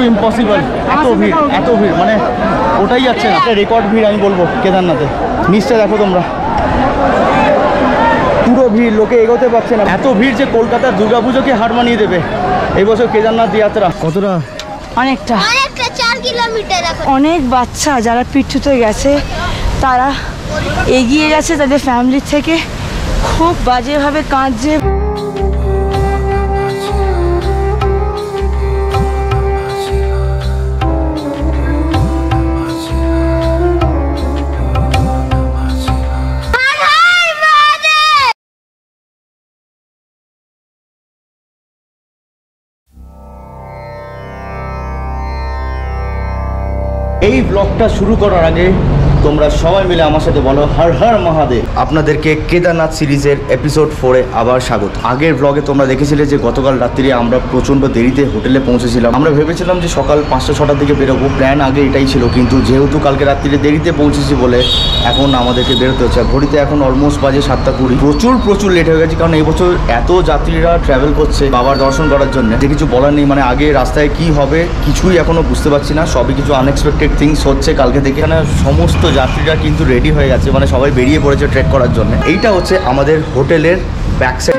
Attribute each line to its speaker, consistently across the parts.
Speaker 1: Impossible, এত ভিড় মানে ওটাই যাচ্ছে না। একটা রেকর্ড ভিড় আমি বলবো কেদারনাথে। নিচটা দেখো তোমরা, পুরো ভিড়, লোকে এগোতে পারছে না, এত ভিড় যে কলকাতার দুর্গাপুজোকে হার মানিয়ে দেবে এই বছর কেদারনাথ যাত্রা। কতটা?
Speaker 2: অনেকটা
Speaker 3: 4 কিলোমিটার।
Speaker 2: অনেক বাচ্চা যারা পিঠুতে গেছে তারা এগিয়ে গেছে তাদের ফ্যামিলির থেকে, খুব বাজেভাবে কাঁদছে।
Speaker 1: এই ব্লগটা শুরু করার আগে তোমরা সবাই মিলে আমার সাথে বলো হর হর মহাদেব। আপনাদেরকে কেদারনাথ সিরিজের এপিসোড 4-এ আবার স্বাগত। আগের ব্লগে তোমরা দেখেছিলে যে গতকাল রাত্রিরে আমরা প্রচণ্ড দেরিতে হোটেলে পৌঁছেছিলাম। আমরা ভেবেছিলাম যে সকাল 5টা-6টার দিকে বেরোবো, প্ল্যান আগে এটাই ছিল, কিন্তু যেহেতু কালকে রাত্রিরে দেরিতে পৌঁছেছি বলে এখন আমাদেরকে বেরোতে হচ্ছে। ঘড়িতে এখন অলমোস্ট বাজে 7:20। প্রচুর লেট হয়ে গেছে, কারণ এই বছর এত যাত্রীরা ট্রাভেল করছে বাবার দর্শন করার জন্য যে কিছু বলার নেই। মানে আগে রাস্তায় কি হবে কিছুই এখনো বুঝতে পারছি না, সবই কিছু আনএক্সপেক্টেড থিংস হচ্ছে কালকে থেকে। এখানে সমস্ত যাত্রীরা কিন্তু রেডি হয়ে গেছে, মানে সবাই বেরিয়ে পড়েছে ট্রেক করার জন্য। এইটা হচ্ছে আমাদের হোটেলের ব্যাক সাইড,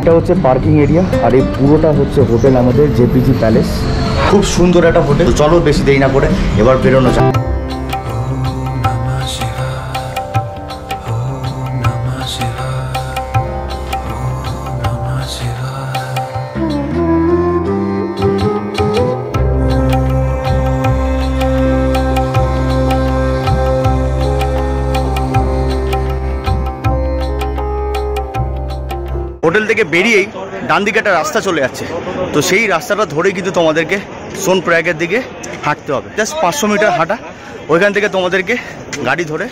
Speaker 1: এটা হচ্ছে পার্কিং এরিয়া, আর এই পুরোটা হচ্ছে হোটেল আমাদের জেপিজি প্যালেস। খুব সুন্দর একটা হোটেল। চলো বেশি দেরি না করে এবার বেরোনো যাক। হোটেল থেকে বেরিয়েই ডান দিকে একটা রাস্তা চলে যাচ্ছে, তো সেই রাস্তাটা ধরেই কিন্তু তোমাদেরকে সোনপ্রয়াগের দিকে হাঁটতে হবে। জাস্ট 500 মিটার হাঁটা, ওইখান থেকে তোমাদেরকে গাড়ি ধরে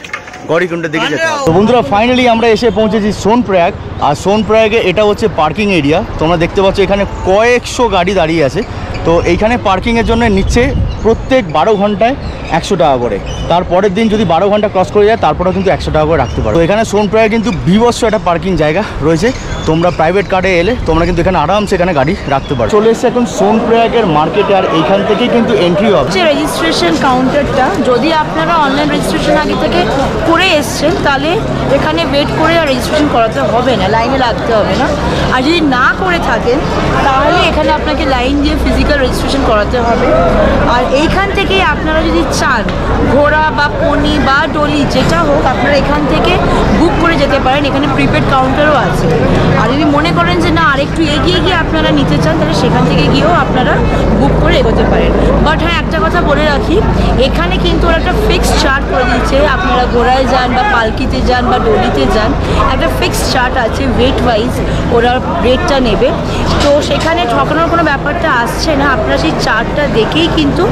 Speaker 1: গৌরীকুণ্ডের দিকে যেতে হবে। তো বন্ধুরা ফাইনালি আমরা এসে পৌঁছেছি সোনপ্রয়াগ। আর সোনপ্রয়াগে এটা হচ্ছে পার্কিং এরিয়া। তোমরা দেখতে পাচ্ছ এখানে কয়েকশো গাড়ি দাঁড়িয়ে আছে। তো এইখানে পার্কিংয়ের জন্য নিচ্ছে প্রত্যেক 12 ঘন্টায় 100 টাকা করে। তারপরের দিন যদি 12 ঘন্টা ক্রস করে যায় তারপরেও কিন্তু 100 টাকা করে রাখতে পারো। তো এখানে সোনপ্রয়াগে কিন্তু বিভৎস একটা পার্কিং জায়গা রয়েছে। তোমরা প্রাইভেট কারে এলে তোমরা কিন্তু এখানে আরামসে এখানে গাড়ি রাখতে পারো। চলে এসছে এখন সোনপ্রয়াগের মার্কেটে, আর এইখান থেকেই কিন্তু এন্ট্রি হবে।
Speaker 2: রেজিস্ট্রেশন কাউন্টারটা, যদি আপনারা অনলাইন রেজিস্ট্রেশন আগে থেকে করে এসছেন তাহলে এখানে ওয়েট করে আর রেজিস্ট্রেশন করাতে হবে না, লাইনে লাগতে হবে না। আর যদি না করে থাকেন তাহলে এখানে আপনাকে লাইন দিয়ে ফিজিক্যাল রেজিস্ট্রেশন করাতে হবে। আর এইখান থেকেই আপনারা যদি চান ঘোড়া বা পনি বা ডলি যেটা হোক আপনারা এখান থেকে বুক করে যেতে পারেন। এখানে প্রিপেড কাউন্টারও আছে। আর যদি মনে করেন যে না আরেকটু এগিয়ে গিয়ে আপনারা নিতে চান তাহলে সেখান থেকে গিয়েও আপনারা বুক করে এগোতে পারেন। বাট হ্যাঁ, একটা কথা বলে রাখি, এখানে কিন্তু ওরা একটা ফিক্সড চার্ট করে দিচ্ছে। আপনারা ঘোড়ায় যান বা পালকিতে যান বা ডলিতে যান, একটা ফিক্সড চার্ট আছে, ওয়েট ওয়াইজ ওরা রেটটা নেবে। তো সেখানে ঠকানোর কোনো ব্যাপারটা আসছে না, আপনারা সেই চার্টটা দেখেই কিন্তু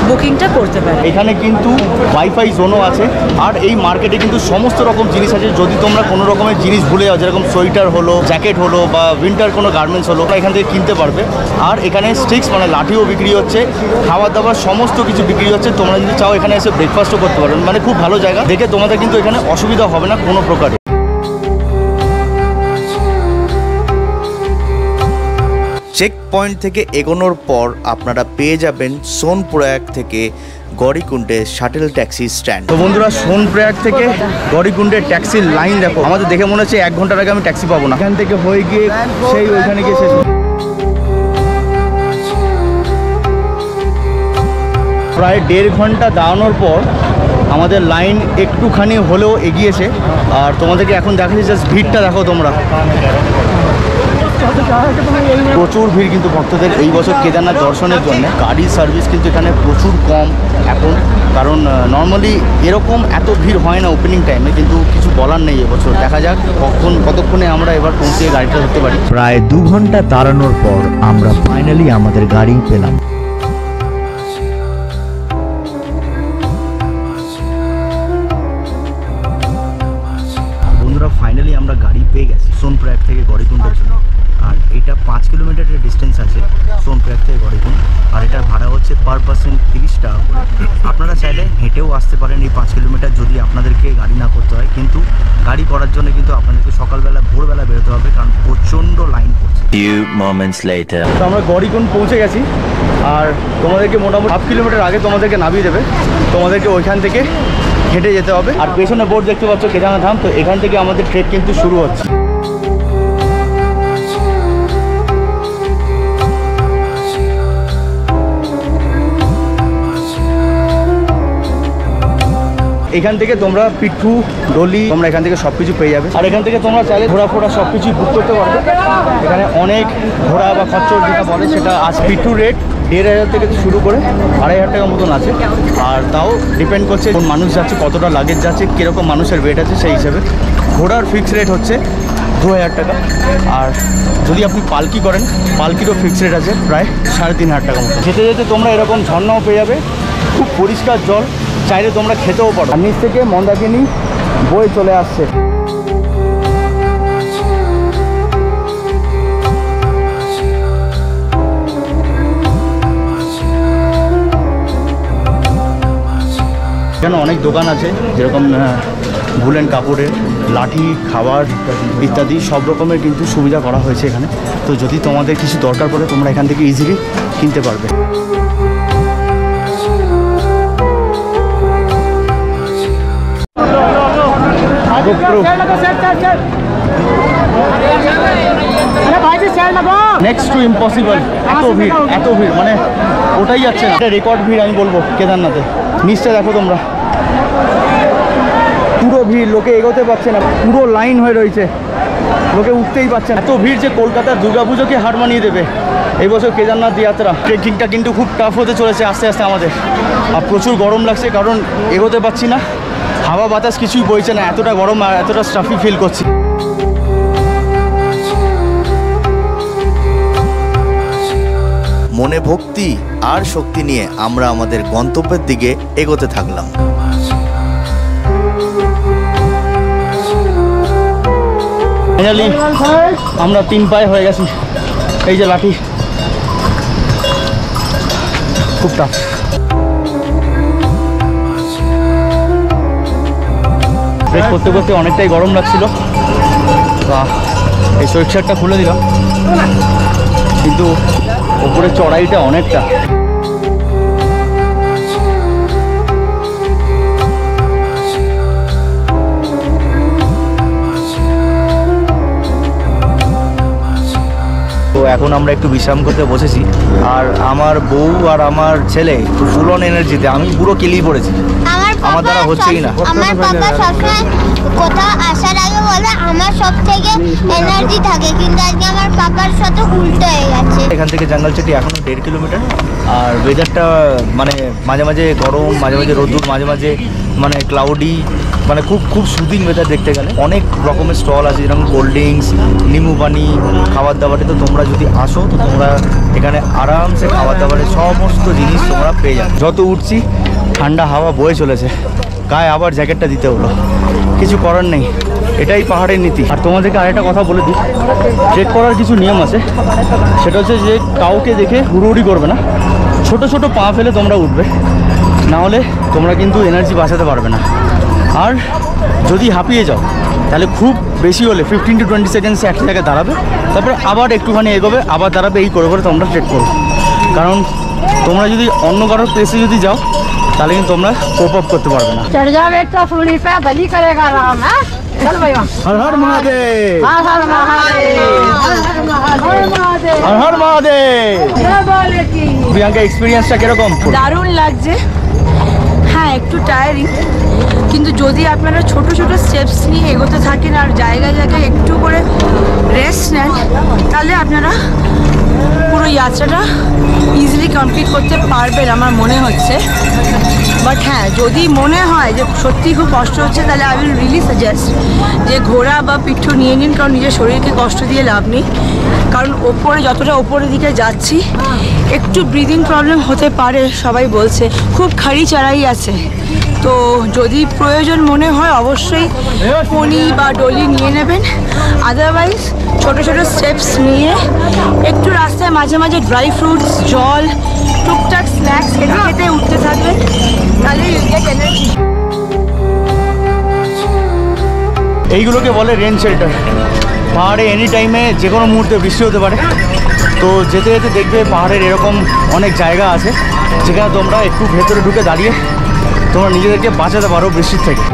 Speaker 2: বুকিংটা করতে পারেন।
Speaker 1: এখানে কিন্তু ওয়াইফাই জোনও আছে। আর এই মার্কেটে কিন্তু সমস্ত রকম জিনিস আছে। যদি তোমরা কোনো রকমের জিনিস ভুলে যাও, যেরকম সোয়েটার হলো, জ্যাকেট হলো বা উইন্টার কোনো গার্মেন্টস হলো, এখান থেকে কিনতে পারবে। আর এখানে স্টিক্স মানে লাঠিও বিক্রি হচ্ছে, খাবার দাবার সমস্ত কিছু বিক্রি হচ্ছে। তোমরা যদি চাও এখানে এসে ব্রেকফাস্টও করতে পারবে। মানে খুব ভালো জায়গা, দেখে তোমাদের কিন্তু এখানে অসুবিধা হবে না কোনো প্রকারে। চেক পয়েন্ট থেকে এগোনোর পর আপনারা পেয়ে যাবেন সোনপ্রয়াগ থেকে গৌরীকুণ্ডে শাটেল ট্যাক্সি স্ট্যান্ড। তো বন্ধুরা সোনপ্রয়াগ থেকে গৌরীকুণ্ডের ট্যাক্সির লাইন দেখো। আমাদের দেখে মনে হচ্ছে 1 ঘন্টার আগে আমি ট্যাক্সি পাবো না। এখান থেকে হয়ে গিয়ে সেই ওইখানে গিয়ে শেষ। প্রায় 1.5 ঘন্টা দাঁড়ানোর পর আমাদের লাইন একটুখানি হলেও এগিয়েছে। আর তোমাদেরকে এখন দেখাচ্ছি, জাস্ট ভিড়টা দেখো তোমরা। প্রচুর ভিড় কিন্তু ভক্তদের এই বছর কেদারনাথ দর্শনের জন্য। গাড়ির সার্ভিস কিন্তু এখানে প্রচুর কম এখন, কারণ নর্মালি এরকম এত ভিড় হয় না ওপেনিং টাইমে। কিন্তু কিছু বলার নেই এবছর, দেখা যাক কতক্ষণে আমরা এবার পৌঁছে গাড়িটা ধরতে পারি।
Speaker 4: প্রায় 2 ঘন্টা দাঁড়ানোর পর আমরা ফাইনালি আমাদের গাড়ি পেলাম।
Speaker 1: বন্ধুরা ফাইনালি আমরা গাড়ি পেয়ে গেছি সোনপ্রয়াগ থেকে গৌরীকুণ্ডের জন্য। আর এটা 5 কিলোমিটারের ডিস্টেন্স আছে সোনপ্রয়াগ থেকে গৌরীকুণ্ড। আর এটার ভাড়া হচ্ছে হচ্ছে পার পার্সন 30 টাকা করে। আপনারা চাইলে হেঁটেও আসতে পারেন এই 5 কিলোমিটার, যদি আপনাদেরকে গাড়ি না করতে হয়। কিন্তু গাড়ি করার জন্য কিন্তু আপনাদেরকে সকালবেলা ভোরবেলা বেরোতে হবে, কারণ প্রচণ্ড লাইন পড়ছে।
Speaker 4: Few moments later.
Speaker 1: তো আমরা গড়িকুন্ড পৌঁছে গেছি, আর তোমাদেরকে মোটামুটি 1/2 কিলোমিটার আগে তোমাদেরকে নামিয়ে দেবে। তোমাদেরকে ওইখান থেকে হেঁটে যেতে হবে। আর পেছনে বোর্ড দেখতে পাচ্ছ কেদারনাথ ধাম, তো এখান থেকে আমাদের ট্রেক কিন্তু শুরু হচ্ছে। এখান থেকে তোমরা পিঠু ডলি তোমরা এখান থেকে সব কিছু পেয়ে যাবে। আর এখান থেকে তোমরা চাইলে ঘোরা ফোরা সব কিছুই বুক করতে পারবে। এখানে অনেক ঘোড়া বা খচ্চর যেটা বলে সেটা আজ পিঠু রেট 1500 থেকে শুরু করে 2500 টাকার মতন আছে। আর তাও ডিপেন্ড করছে কোন মানুষ যাচ্ছে, কতটা লাগেজ যাচ্ছে, কীরকম মানুষের ওয়েট আছে সেই হিসেবে। ঘোড়ার ফিক্স রেট হচ্ছে 2000 টাকা। আর যদি আপনি পালকি করেন, পালকিরও ফিক্স রেট আছে প্রায় 3500 টাকা মতো। যেতে যেতে তোমরা এরকম ঝর্ণাও পেয়ে যাবে, খুব পরিষ্কার জল, চাইলে তোমরা খেতেও পারো। আর নিচ থেকে মন্দাকিনী বয়ে চলে আসছে। এখানে অনেক দোকান আছে, যেরকম ভুলেন কাপড়ের, লাঠি, খাবার ইত্যাদি সব রকমের কিন্তু সুবিধা করা হয়েছে এখানে। তো যদি তোমাদের কিছু দরকার পড়ে তোমরা এখান থেকে ইজিলি কিনতে পারবে। নেক্সট টু ইম্পসিবল, এত ভিড় মানে ওটাই যাচ্ছে না। রেকর্ড ভিড় আমি বলবো কেদারনাথে। নিচটা দেখো তোমরা, পুরো ভিড়, লোকে এগোতে পারছে না, পুরো লাইন হয়ে রয়েছে, লোকে উঠতেই পারছে না। এত ভিড় যে কলকাতার দুর্গাপুজোকে হার মানিয়ে দেবে এই বছর কেদারনাথ যাত্রা। ট্রেকিংটা কিন্তু খুব টাফ হতে চলেছে আস্তে আস্তে আমাদের। আর প্রচুর গরম লাগছে, কারণ এগোতে পারছি না, হাওয়া বাতাস কিছুই বইছে না, এতটা গরম আর এতটা স্টাফি ফিল করছি। মনে ভক্তি আর শক্তি নিয়ে আমরা আমাদের গন্তব্যের দিকে এগোতে থাকলাম। ফাইনালি আমরা 3 পায়ে হয়ে গেছি। এই যে লাঠি, খুব টাফ। ব্রেক করতে করতে অনেকটাই গরম লাগছিল, এই সোয়েট শার্টটা খুলে দিলাম, কিন্তু ওপরে চড়াইটা অনেকটা। তো এখন আমরা একটু বিশ্রাম করতে বসেছি, আর আমার বউ আর আমার ছেলে ফুল অন এনার্জিতে, আমি পুরো কেলিয়ে পড়েছি, আমার দ্বারা হচ্ছেই না।
Speaker 3: আমার বাবা সবসময় কোথাও আসার আগে বলে আমার সব থেকে এনার্জি থাকে, কিন্তু আজকে আমার পাপার সাথে উল্টো হয়ে গেছে।
Speaker 1: এখান থেকে জঙ্গলচটি এখনো 1.5 কিলোমিটার। আর ওয়েদারটা মানে মাঝে মাঝে গরম, মাঝে মাঝে রোদ্দুর, মাঝে মাঝে মানে ক্লাউডি, মানে খুব সুদিন ওয়েদার দেখতে গেলে। অনেক রকমের স্টল আছে, যেরকম কোল্ড ড্রিঙ্কস, নিম্বু পানি, খাবার দাবারে। তো তোমরা যদি আসো তো তোমরা এখানে আরামসে খাবার দাবারের সমস্ত জিনিস তোমরা পেয়ে যাবে। যত উঠছি ঠান্ডা হাওয়া বয়ে চলেছে, গায়ে আবার জ্যাকেটটা দিতে হলো, কিছু করার নেই, এটাই পাহাড়ের নীতি। আর তোমাদেরকে আরেকটা কথা বলে দিই, ট্রেক করার কিছু নিয়ম আছে, সেটা হচ্ছে যে কাউকে দেখে হুড়োহুড়ি করবে না, ছোট ছোট পা ফেলে তোমরা উঠবে, না হলে তোমরা কিন্তু এনার্জি বাঁচাতে পারবে না। আর যদি হাঁপিয়ে যাও তাহলে খুব বেশি হলে 15 to 20 সেকেন্ডসে একটা জায়গায় দাঁড়াবে, তারপরে আবার একটুখানি এগোবে, আবার দাঁড়াবে, এই করে করে তোমরা ট্রেক করো। কারণ তোমরা যদি অন্য কারোর প্লেসে যদি যাও তাহলে কিন্তু তোমরা কোপ আপ করতে পারবে না।
Speaker 2: चढ़ जा बेटा फूली पे भली करेगा आराम है। चल भैया
Speaker 1: हर हर महादेव,
Speaker 2: हर हर महादेव, हर हर महादेव,
Speaker 1: हर हर महादेव।
Speaker 2: जय बोले की
Speaker 1: প্রিয়াঙ্কা এক্সপিরিয়েন্সটা কিরকম?
Speaker 2: দারুণ লাগছে। হ্যাঁ একটু টায়ারিং, কিন্তু যদি আপনারা ছোট ছোট স্টেপস নিয়ে এগোতে থাকেন আর জায়গায় জায়গায় একটু করে রেস্ট নেন, তাহলে আপনারা পুরো যাত্রাটা ইজিলি কমপ্লিট করতে পারবেন আমার মনে হচ্ছে। বাট হ্যাঁ, যদি মনে হয় যে সত্যি খুব কষ্ট হচ্ছে, তাহলে আই উইল রিয়েলি সাজেস্ট যে ঘোড়া বা পিঠু নিয়ে নিন, কারণ নিজের শরীরকে কষ্ট দিয়ে লাভ নেই। কারণ ওপরে যতটা ওপরের দিকে যাচ্ছি একটু ব্রিদিং প্রবলেম হতে পারে, সবাই বলছে। খুব খাড়ি চড়াই আছে, তো যদি প্রয়োজন মনে হয় অবশ্যই পনি বা ডলি নিয়ে নেবেন। আদারওয়াইজ ছোটো ছোটো স্টেপস নিয়ে একটু রাস্তায় মাঝে মাঝে ড্রাই ফ্রুটস, জল টুকটাক স্ন্যাক্স খেতে খেতে উঠতে থাকবে, তাহলে ইউ গেট এনার্জি।
Speaker 1: এইগুলোকে বলে রেন শেল্টার। পাহাড়ে এনি টাইমে যে কোনো মুহূর্তে বৃষ্টি হতে পারে, তো যেতে যেতে দেখবে পাহাড়ের এরকম অনেক জায়গা আছে যেখানে তোমরা একটু ভেতরে ঢুকে দাঁড়িয়ে তোমরা নিজেদেরকে বাঁচাতে পারো বৃষ্টির থেকে।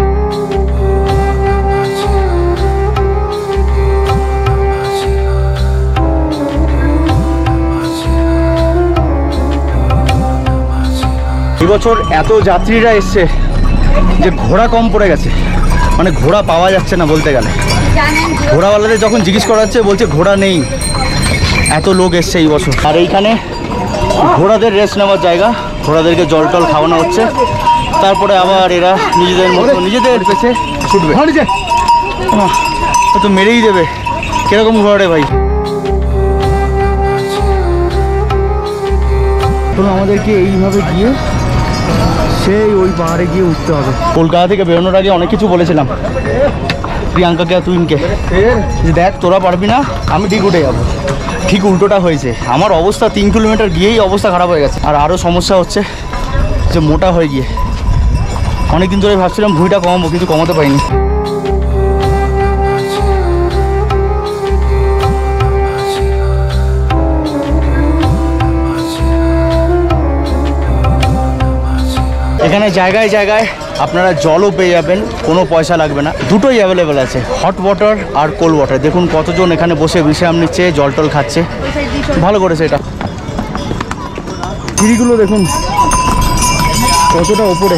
Speaker 1: এবছর এত যাত্রীরা এসছে যে ঘোড়া কম পড়ে গেছে, মানে ঘোড়া পাওয়া যাচ্ছে না বলতে গেলে। ঘোড়াওয়ালাদের যখন জিজ্ঞেস করা হচ্ছে বলছে ঘোড়া নেই, এত লোক এসছে এই বছর। আর এইখানে ঘোড়াদের রেস্ট নেওয়ার জায়গা, ঘোড়াদেরকে জল টল খাওয়ানো হচ্ছে, তারপরে আবার এরা নিজেদের মতো নিজেদের পেছে ছুটবে। তো মেরেই দেবে, কিরকম ঘোড়া ভাই। এখন আমাদেরকে এইভাবে গিয়ে সেই ওই পাহাড়ে গিয়ে উঠতে হবে। কলকাতা থেকে বেরোনোর আগে অনেক কিছু বলেছিলাম প্রিয়াঙ্কাকে আর তুইনকে, যে দেখ তোরা পারবি না, আমি ঠিক উঠে যাবো। ঠিক উল্টোটা হয়েছে, আমার অবস্থা 3 কিলোমিটার গিয়েই অবস্থা খারাপ হয়ে গেছে। আর আরও সমস্যা হচ্ছে যে মোটা হয়ে গিয়ে অনেকদিন ধরে ভাবছিলাম ভুঁড়িটা কমাবো, কিন্তু কমাতে পারিনি। এখানে জায়গায় জায়গায় আপনারা জলও পেয়ে যাবেন, কোনো পয়সা লাগবে না, দুটোই অ্যাভেলেবেল আছে, হট ওয়াটার আর কোল্ড ওয়াটার। দেখুন কতজন এখানে বসে বিশ্রাম নিচ্ছে, জল টল খাচ্ছে, ভালো করেছে এটা। সিঁড়িগুলো দেখুন কতটা ওপরে।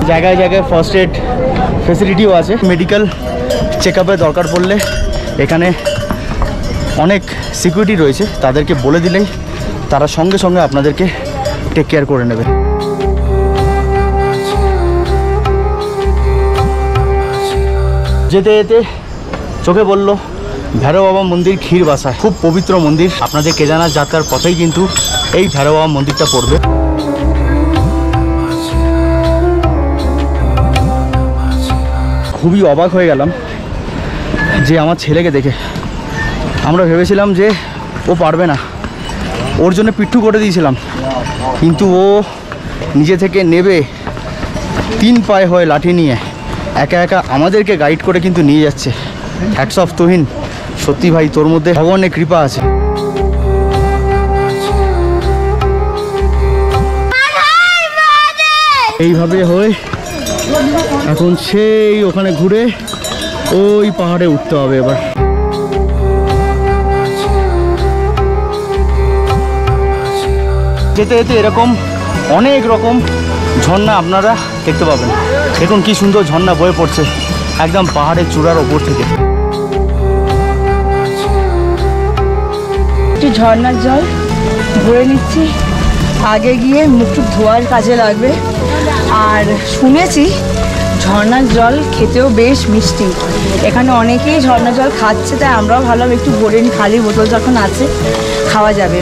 Speaker 1: জায়গায় জায়গায় ফার্স্ট এড ফেসিলিটিও আছে। মেডিকেল চেক আপের দরকার পড়লে এখানে অনেক সিকিউরিটি রয়েছে, তাদেরকে বলে দিলেই তারা সঙ্গে সঙ্গে আপনাদেরকে টেক কেয়ার করে নেবে। যেতে যেতে চোখে বলল ভৈরব বাবা মন্দির ক্ষীর বাসায়, খুব পবিত্র মন্দির। আপনাদের কেদারনাথ যাত্রার পথেই কিন্তু এই ভৈরব বাবা মন্দিরটা পড়বে। খুবই অবাক হয়ে গেলাম যে আমার ছেলেকে দেখে। আমরা ভেবেছিলাম যে ও পারবে না, ওর জন্য পিঠু করে দিয়েছিলাম, কিন্তু ও নিজে থেকে নেবে 3 পায়ে হয়ে লাঠি নিয়ে একা একা আমাদেরকে গাইড করে কিন্তু নিয়ে যাচ্ছে। হ্যাটস অফ তুহিন, সত্যি ভাই তোর মধ্যে ভগবানের কৃপা আছে। এইভাবে হয়ে এখন সেই ওখানে ঘুরে ওই পাহাড়ে উঠতে হবে এবার। যেতে যেতে এরকম অনেক রকম ঝর্ণা আপনারা দেখতে পাবেন। দেখুন কি সুন্দর ঝর্ণা বয়ে পড়ছে একদম পাহাড়ের চূড়ার ওপর থেকে।
Speaker 2: একটু ঝর্ণার জল ভরে নিচ্ছি, আগে গিয়ে মুখ ধোয়ার কাজে লাগবে। আর শুনেছি ঝর্ণার জল খেতেও বেশ মিষ্টি, এখানে অনেকেই ঝর্ণার জল খাচ্ছে, তাই আমরাও ভালো একটু ভরে নিই, খালি বোতল যখন আছে খাওয়া যাবে।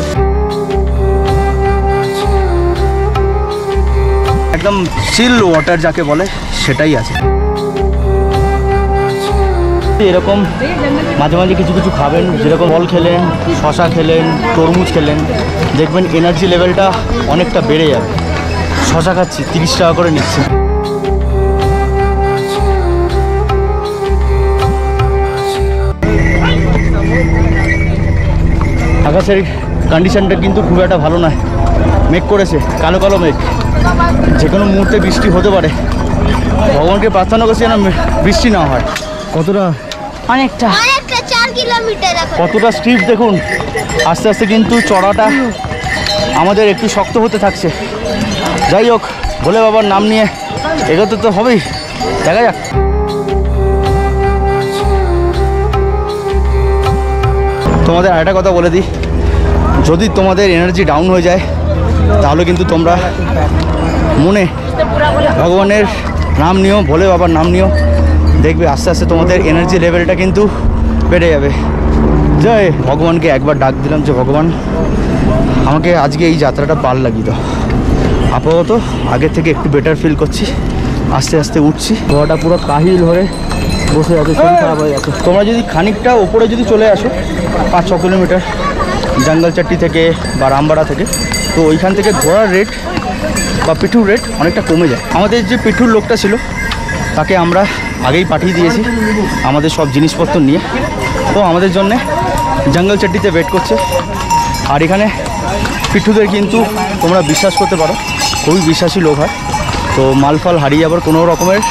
Speaker 1: একদম চিল ওয়াটার যাকে বলে সেটাই আছে। এরকম মাঝে মাঝে কিছু কিছু খাবেন, যেরকম ফল খেলেন, শশা খেলেন, তরমুজ খেলেন, দেখবেন এনার্জি লেভেলটা অনেকটা বেড়ে যাবে। শশা খাচ্ছি 30 টাকা করে নিচ্ছি। আকাশের কন্ডিশনটা কিন্তু খুব একটা ভালো নয়, মেঘ করেছে, কালো কালো মেঘ, যে কোনো মুহূর্তে বৃষ্টি হতে পারে। ভগবানকে প্রার্থনা করছি যেন বৃষ্টি না হয়। কতটা
Speaker 2: অনেকটা
Speaker 3: 4 কিলোমিটার
Speaker 1: কতটা স্টিপ দেখুন, আস্তে আস্তে কিন্তু চড়াটা আমাদের একটু শক্ত হতে থাকছে। যাই হোক, ভোলে বাবার নাম নিয়ে এগোতে তো হবেই, দেখা যাক। তোমাদের আরেকটা কথা বলে দিই, যদি তোমাদের এনার্জি ডাউন হয়ে যায় তাহলে কিন্তু তোমরা মনে ভগবানের নাম নিও, ভোলে বাবার নাম নিও, দেখবে আস্তে আস্তে তোমাদের এনার্জি লেভেলটা কিন্তু বেড়ে যাবে। জয় ভগবানকে একবার ডাক দিলাম যে ভগবান আমাকে আজকে এই যাত্রাটা পার লাগিয়ে দাও। আপাতত আগের থেকে একটু বেটার ফিল করছি, আস্তে আস্তে উঠছি। ঘোড়াটা পুরো কাহিল হয়ে বসে আছে, শরীর খারাপ হয়ে যাচ্ছে। তোমরা যদি খানিকটা ওপরে যদি চলে আসো 5-6 কিলোমিটার জঙ্গল চাট্টি থেকে বা রামবাড়া থেকে, তো ওইখান থেকে ঘোড়ার রেট বা পিঠুর রেট অনেকটা কমে যায়। আমাদের যে পিঠুর লোকটা ছিল তাকে আমরা আগেই পাঠিয়ে দিয়েছি আমাদের সব জিনিসপত্র নিয়ে, তো আমাদের জন্যে জঙ্গল চাট্টিতে ওয়েট করছে। আর এখানে পিঠুদের কিন্তু তোমরা বিশ্বাস করতে পারো খুবই বিশ্বাসী লোক হয়, তো মালফাল হারিয়ে যাবার কোনো রকমের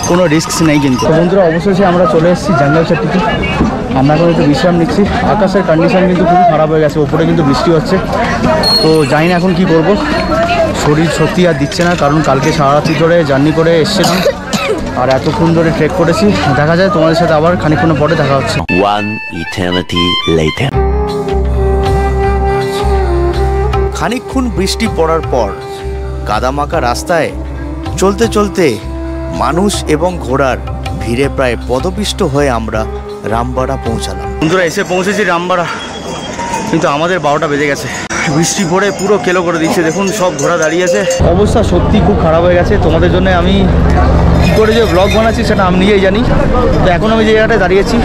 Speaker 1: কোনো রিস্ক নেই কিন্তু। বন্ধুরা অবশেষে আমরা চলে এসেছি জঙ্গল চাট্টিতে। আমরা এখন একটু বিশ্রাম নিচ্ছি। আকাশের কন্ডিশন কিন্তু খুবই খারাপ হয়ে গেছে, ওপরে কিন্তু বৃষ্টি হচ্ছে, তো জানি না এখন কি করব। শরীর সত্যি আর দিচ্ছে না, কারণ কালকে সারা রাত্রি ধরে জার্নি করে এসেছিলাম আর এতক্ষণ ধরে ট্রেক করেছি। দেখা যায় তোমাদের সাথে আবার খানিকক্ষণ পরে দেখা হচ্ছে। খানিকক্ষণ বৃষ্টি পড়ার পর কাদামাখা রাস্তায় চলতে চলতে মানুষ এবং ঘোড়ার ভিড়ে প্রায় পদপিষ্ট হয়ে আমরা রামবাড়া পৌঁছালাম। বন্ধুরা এসে পৌঁছেছি রামবাড়া, কিন্তু আমাদের 12টা বেজে গেছে। বৃষ্টি পড়ে পুরো কেলো করে দিচ্ছে, দেখুন সব ঘোড়া দাঁড়িয়ে আছে। অবস্থা সত্যি খুব খারাপ হয়ে গেছে। তোমাদের জন্য আমি কী করে যে ব্লগ বানাচ্ছি সেটা আমি নিজেই জানি। তো এখন আমি যে জায়গাটায় দাঁড়িয়েছি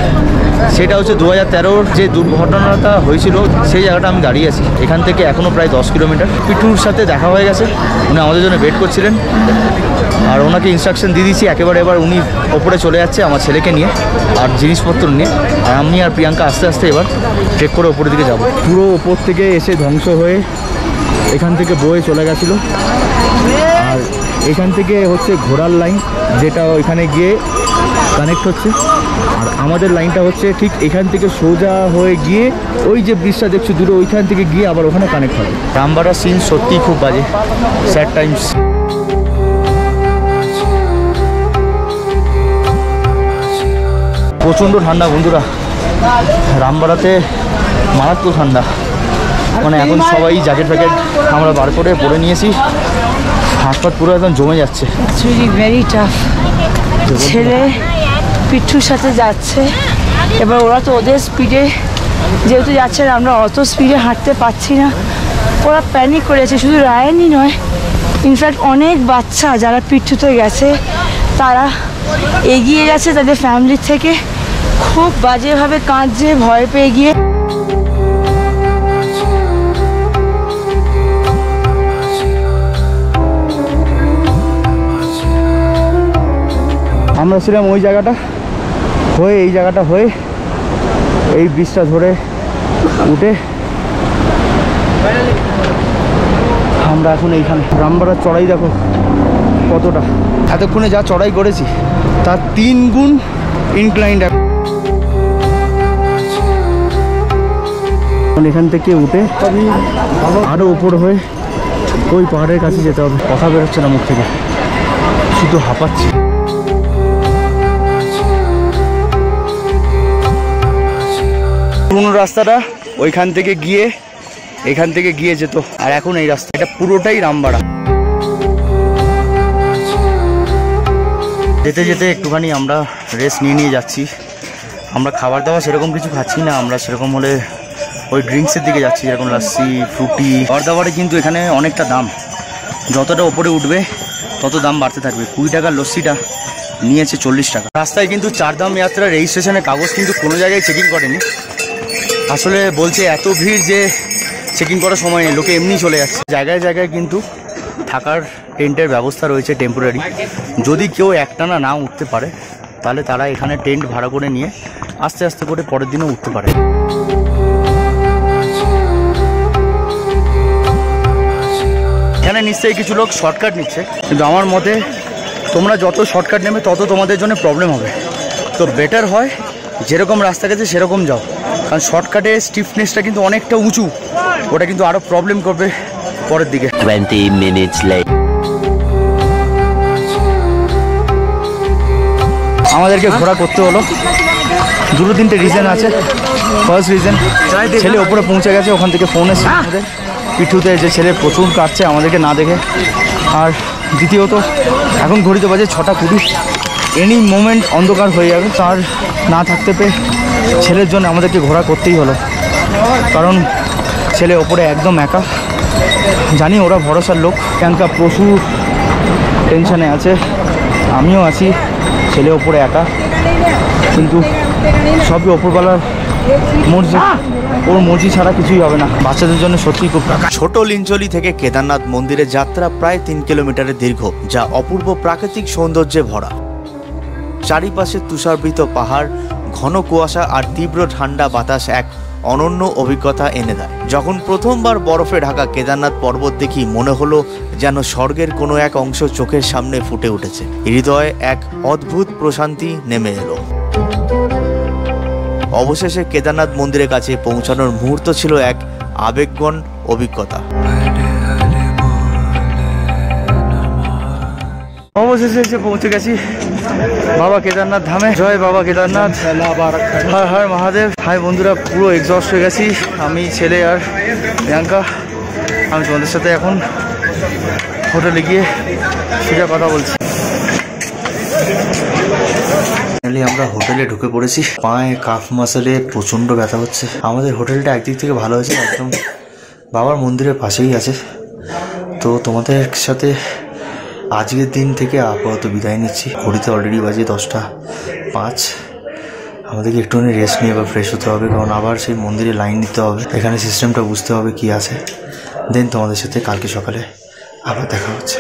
Speaker 1: সেটা হচ্ছে 2013-র যে দুর্ঘটনাটা হয়েছিল সেই জায়গাটা আমি দাঁড়িয়ে আছি। এখান থেকে এখনও প্রায় 10 কিলোমিটার। পিঠুর সাথে দেখা হয়ে গেছে, উনি আমাদের জন্য ওয়েট করছিলেন আর ওনাকে ইনস্ট্রাকশন দিয়ে দিয়েছি একেবারে এবার উনি ওপরে চলে যাচ্ছে আমার ছেলেকে নিয়ে আর জিনিসপত্র নিয়ে, আর আমি আর প্রিয়াঙ্কা আস্তে আস্তে এবার ট্রেক করে ওপরের দিকে যাব। পুরো ওপর থেকে এসে ধ্বংস হয়ে এখান থেকে বয়ে চলে গেছিলো। আর এখান থেকে হচ্ছে ঘোড়ার লাইন, যেটা ওইখানে গিয়ে কানেক্ট হচ্ছে, আর আমাদের লাইনটা হচ্ছে ঠিক এখান থেকে সোজা হয়ে গিয়ে ওই যে ব্রিজটা দেখছো দূরে ওইখান থেকে গিয়ে আবার ওখানে কানেক্ট হবে। রামবাড়া সিন সত্যিই খুব বাজে, স্যাড টাইমস। প্রচণ্ড ঠান্ডা বন্ধুরা, রামবাড়াতে মারাত্মক ঠান্ডা। মানে এখন সবাই জ্যাকেট ফ্যাকেট আমরা বার করে পরে নিয়েছি, হাত পাত পুরো একদম জমে যাচ্ছে।
Speaker 2: Very tough. ছেলে পিঠুর সাথে যাচ্ছে, এবার ওরা তো ওদের স্পিডে যেহেতু যাচ্ছে, আমরা অত স্পিডে হাঁটতে পারছি না, ওরা প্যানিক করেছে। শুধু রায়ানই নয়, ইনফ্যাক্ট অনেক বাচ্চা যারা পিঠুতে গেছে তারা এগিয়ে গেছে তাদের ফ্যামিলির থেকে, খুব বাজেভাবে কাঁদছে ভয় পেয়ে গিয়ে।
Speaker 1: আমরা ছিলাম ওই জায়গাটা হয়ে এই জায়গাটা হয়ে এই ব্রিজটা ধরে উঠে আমরা এখন এইখানে। রামবাড়ার চড়াই দেখো কতটা, এতক্ষণে যা চড়াই করেছি তার 3 গুণ ইনক্লাইন্ড। এখান থেকে উঠে আরও উপর হয়ে ওই পাহাড়ের কাছে যেতে হবে। কথা বেরোচ্ছে না মুখ থেকে, শুধু হাঁপাচ্ছি। পুরোনো রাস্তাটা ওইখান থেকে গিয়ে এখান থেকে গিয়ে যেত, আর এখন এই রাস্তা, এটা পুরোটাই রামবাড়া। যেতে যেতে একটুখানি আমরা রেস্ট নিয়ে যাচ্ছি। আমরা খাবার দাবার সেরকম কিছু খাচ্ছি না, আমরা সেরকম হলে ওই ড্রিঙ্কসের দিকে যাচ্ছি, যেরকম লাস্সি, ফ্রুটি। খাবার দাবারে কিন্তু এখানে অনেকটা দাম, যতটা ওপরে উঠবে তত দাম বাড়তে থাকবে। 20 টাকার লস্যিটা নিয়েছে 40 টাকা। রাস্তায় কিন্তু চারধাম যাত্রা রেজিস্ট্রেশনের কাগজ কিন্তু কোনো জায়গায় চেকিং করেনি। আসলে বলছে এত ভিড় যে চেকিং করার সময় নেই, লোকে এমনি চলে যাচ্ছে। জায়গায় জায়গায় কিন্তু থাকার টেন্টের ব্যবস্থা রয়েছে টেম্পোরারি। যদি কেউ একটানা না উঠতে পারে তাহলে তারা এখানে টেন্ট ভাড়া করে নিয়ে আস্তে আস্তে করে পরের দিনও উঠতে পারে। এখানে নিশ্চয়ই কিছু লোক শর্টকাট নিচ্ছে, কিন্তু আমার মতে তোমরা যত শর্টকাট নেবে তত তোমাদের জন্য প্রবলেম হবে। তো বেটার হয় যেরকম রাস্তা গেছে সেরকম যাও, কারণ শর্টকাটে স্টিফনেসটা কিন্তু অনেকটা উঁচু, ওটা কিন্তু আরও প্রবলেম করবে পরের দিকে।
Speaker 5: 20 minutes late.
Speaker 1: আমাদেরকে ঘোরা করতে হলো, 2-3টে রিজন আছে। ফার্স্ট রিজন, ছেলে ওপরে পৌঁছে গেছে, ওখান থেকে ফোন এসেছে আমাদের পিঠুতে যে ছেলে প্রচুর কাটছে আমাদেরকে না দেখে। আর দ্বিতীয়ত এখন ঘড়িতে বাজে 6টা 20, এনি মোমেন্ট অন্ধকার হয়ে যাবে। তার না থাকতে পেয়ে ছেলের জন্য আমাদেরকে ঘোরা করতেই হলো, কারণ ছেলে ওপরে একদম একা। জানি ওরা ভরসার লোক, প্রিয়াঙ্কা প্রচুর টেনশানে আছে, আমিও আছি, ছেলে ওপরে একা, কিন্তু সবই ওপরওয়ালার মর্জি, ওর মর্জি ছাড়া কিছুই হবে না। বাচ্চাদের জন্য সত্যিই খুব টাকা। ছোট লিঞ্চলি থেকে কেদারনাথ মন্দিরের যাত্রা প্রায় 3 কিলোমিটারের দীর্ঘ, যা অপূর্ব প্রাকৃতিক সৌন্দর্যে ভরা। চারিপাশে তুষারবৃত পাহাড়, ঘন কুয়াশা আর তীব্র ঠান্ডা বাতাস এক অনন্য অভিজ্ঞতা এনে দেয়। যখন প্রথমবার বরফে ঢাকা কেদারনাথ পর্বত দেখি, মনে হলো যেন স্বর্গের কোনো এক অংশ চোখের সামনে ফুটে উঠেছে। হৃদয়ে এক অদ্ভুত প্রশান্তি নেমে এলো। অবশেষে কেদারনাথ মন্দিরের কাছে পৌঁছানোর মুহূর্ত ছিল এক আবেগঘন অভিজ্ঞতা। অবশেষে এসে পৌঁছে গেছি বাবা কেদারনাথ ধামে। জয় বাবা কেদারনাথ, হর হর মহাদেব। হাই বন্ধুরা, পুরো এক্সস্ট হয়ে গেছি আমি, ছেলে আর প্রিয়াঙ্কা। আমি তোমাদের সাথে এখন হোটেলে গিয়ে সোজা কথা বলছি। আমরা হোটেলে ঢুকে পড়েছি। পায়ে কাফ মাসেলে প্রচণ্ড ব্যথা হচ্ছে। আমাদের হোটেলটা একদিক থেকে ভালো হয়েছে, একদম বাবার মন্দিরের পাশেই আছে। তো তোমাদের সাথে আজকের দিন থেকে আপাতত বিদায় নিচ্ছি। ঘড়িতে অলরেডি বাজে 10:05। আমাদেরকে একটুখানি রেস্ট নিয়ে এবার ফ্রেশ হতে হবে, কারণ আবার সেই মন্দিরে লাইন নিতে হবে। এখানে সিস্টেমটা বুঝতে হবে কি আছে। দেন তোমাদের সাথে কালকে সকালে আবার দেখা হচ্ছে।